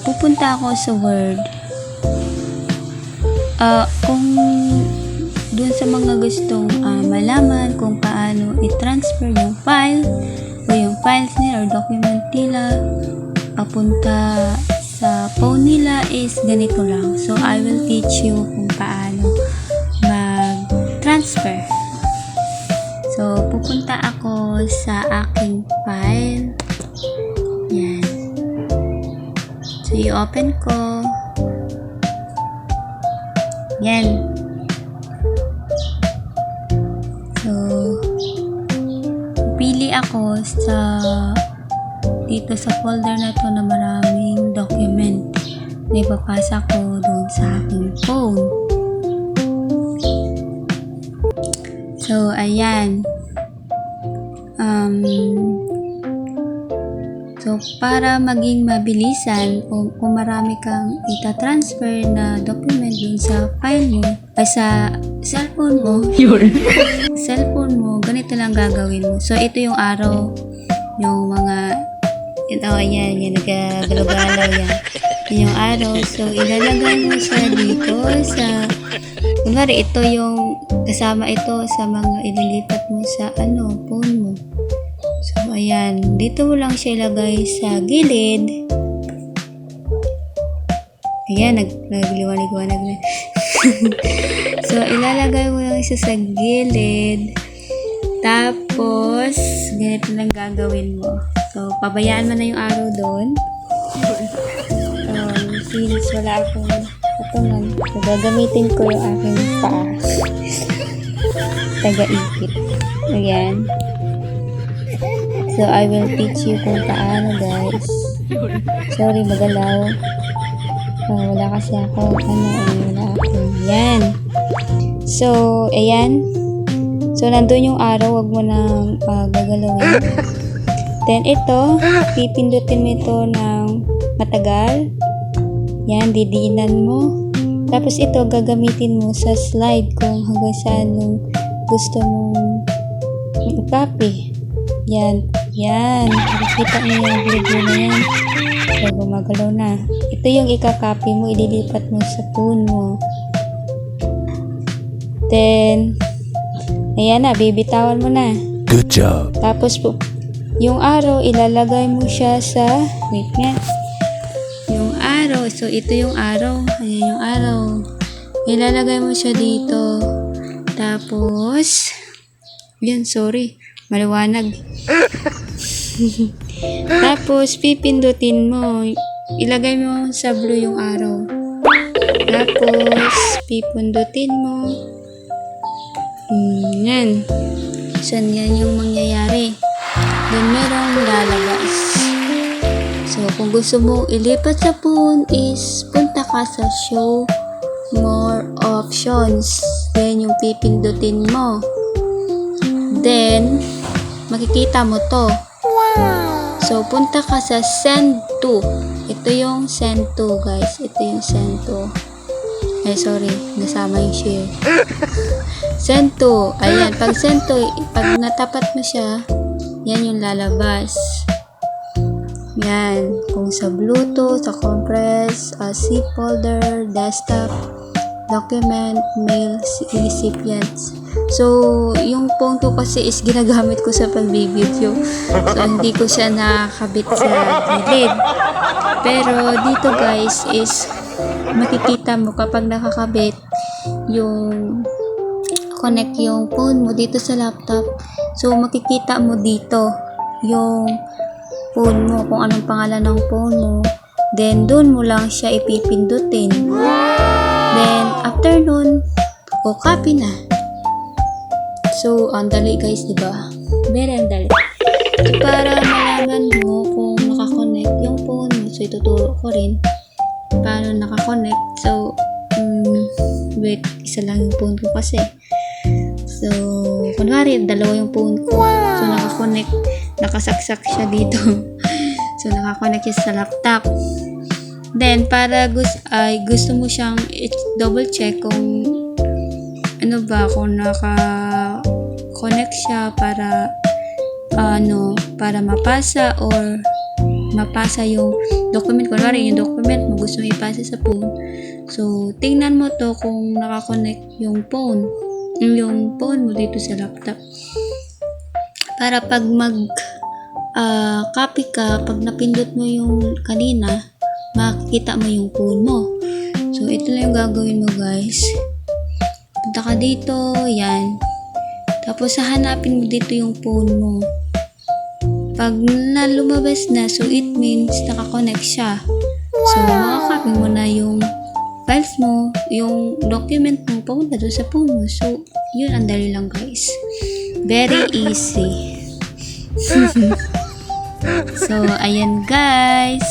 pupunta ako sa Word. Kung dun sa mga gustong malaman kung paano i-transfer yung file o yung files nila or document nila papunta sa phone nila is ganito lang. So, I will teach you kung paano mag-transfer. So, pupunta ako sa aking file. Yan. So, i-open ko. Yan. So, pili ako dito sa folder na to na maraming document na ipapasa ko doon sa aking phone. So, ayan. So, para maging mabilisan kung marami kang ita-transfer na document dun sa file mo, ay sa cellphone mo, ganito lang gagawin mo. So, ito yung arrow, yung mga, ayan, yan, nagagalaw-galaw yan. Yan yung arrow. So, ilalagay mo siya dito sa, kunwari, ito yung, kasama ito sa mga ililipat mo sa, phone mo. So, ayan. Dito mo lang siya ilagay sa gilid. Ayan, nagliwanag-wanag na. So, ilalagay mo lang siya sa gilid. Tapos, ganito lang gagawin mo. So, pabayaan mo na yung arrow doon. Since wala akong patungan, so, gagamitin ko yung aking paa. Taga-ipit. Ayan. So, I will teach you kung paano, guys. Sorry, magalaw. Wala kasi ako. Wala ako. Yan. So, ayan. So, nandun yung arrow. Huwag mo nang gagalawin. Then, ito. Pipindutin mo ito ng matagal. Yan, didiinan mo. Tapos, ito, gagamitin mo sa slide kung hanggang saan yung gusto mong i-copy. Yan. Yan. Nakikita niyo yung video na yan. So, gumagalaw na. Ito yung ika-copy mo. Ililipat mo sa phone mo. Then, ayan na. Bibitawan mo na. Good job. Tapos, yung arrow, ilalagay mo siya sa, wait nga. Yung arrow. So, ito yung arrow. Ayan yung arrow. Ilalagay mo siya dito. Tapos, yan, sorry. Maliwanag. Tapos, pipindutin mo. Ilagay mo sa blue yung arrow. Tapos, pipindutin mo. Yan. So, yan yung mangyayari. Then, merong lalabas. So, kung gusto mo ilipat sa phone is, punta ka sa show more options. Then, yung pipindutin mo. Then, makikita mo to. So, punta ka sa send to. Ito yung send to, guys. Ito yung send to. Ay, sorry. Nasama yung share. Send to. Ayan. Pag send to, pag natapat mo siya, yan yung lalabas. Yan. Kung sa Bluetooth, sa compress, zip folder, desktop, document, mail, recipients. So, yung phone ko kasi is ginagamit ko sa pag-video. So, hindi ko siya nakakabit sa gilid. Pero, dito guys is makikita mo kapag nakakabit yung connect yung phone mo dito sa laptop. So, makikita mo dito yung phone mo, kung anong pangalan ng phone mo. Then, dun mo lang siya ipipindutin. Then, after nun, copy na. So, ang dali guys, diba? Very ang dali. So, para malaman mo kung nakakonect yung phone mo, so ituturo ko rin paano nakakonect. So, wait, isa lang yung phone ko kasi. So, kunwari, dalawa yung phone ko. So, nakakonect, nakasaksak siya dito. So, nakakonect siya sa laptop. Then, para gusto mo siyang double check kung ano ba, kung naka-connect siya para para mapasa or mapasa yung document. Kunwari, yung document mo gusto mo ipasa sa phone. So, tingnan mo to kung nakakonect yung phone mo dito sa laptop. Para pag copy ka, pag napindot mo yung kanina, makikita mo yung phone mo. So, ito lang yung gagawin mo, guys. Punta ka dito, yan. Tapos, hahanapin mo dito yung phone mo. Pag lumabas na, so it means nakakonect siya. So, makakopy mo na yung files mo, yung document mo, papunta doon sa phone mo. So, yun, ang dali lang, guys. Very easy. So, ayan, guys.